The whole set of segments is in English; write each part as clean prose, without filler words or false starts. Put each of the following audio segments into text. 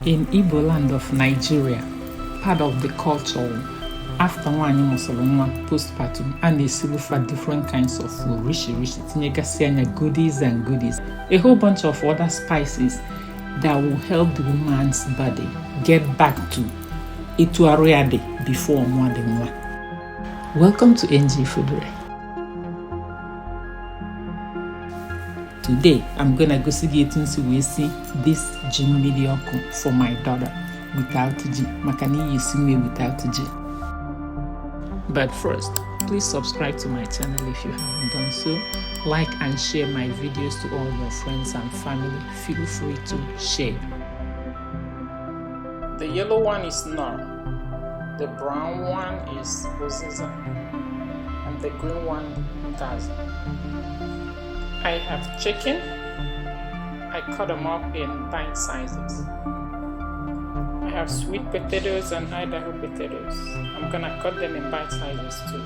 In Igbo land of Nigeria, part of the culture, after one postpartum, and they still for different kinds of food, rich, goodies and goodies. A whole bunch of other spices that will help the woman's body get back to ituariade before more than one. Welcome to NG Foodware. Today, I'm gonna go see things we see this Mmili for my daughter without G. Makani you see me without G. But first, please subscribe to my channel if you haven't done so. Like and share my videos to all your friends and family. Feel free to share. The yellow one is Knorr. The brown one is Oziza. And the green one, Gaza. I have chicken. I cut them up in bite sizes. I have sweet potatoes and Idaho potatoes. I'm gonna cut them in bite sizes too.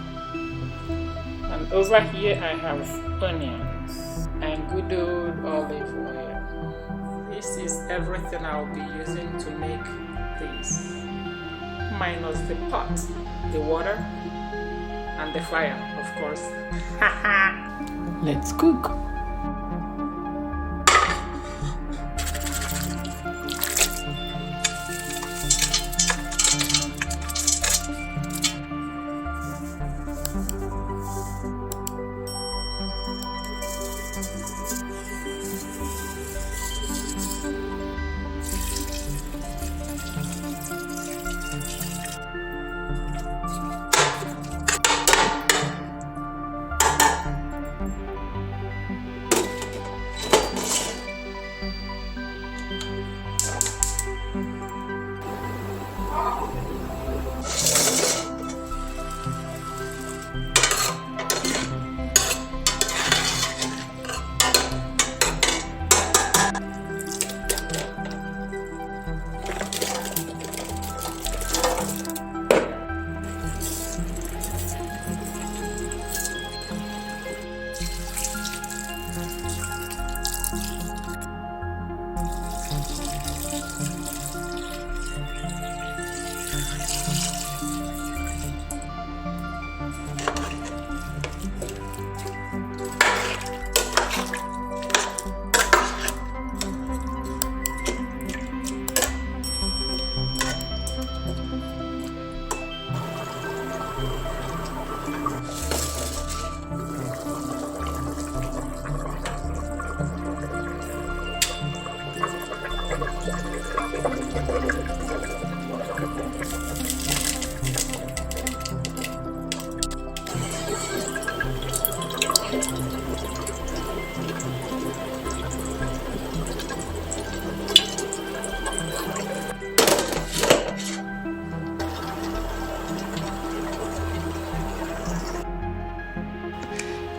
And over here I have onions and good old olive oil. This is everything I'll be using to make this. Minus the pot, the water, and the fire, of course. Let's cook.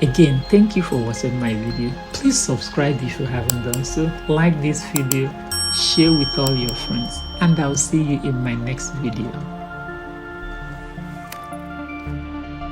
Again, thank you for watching my video. Please subscribe if you haven't done so. Like this video, share with all your friends, and I'll see you in my next video.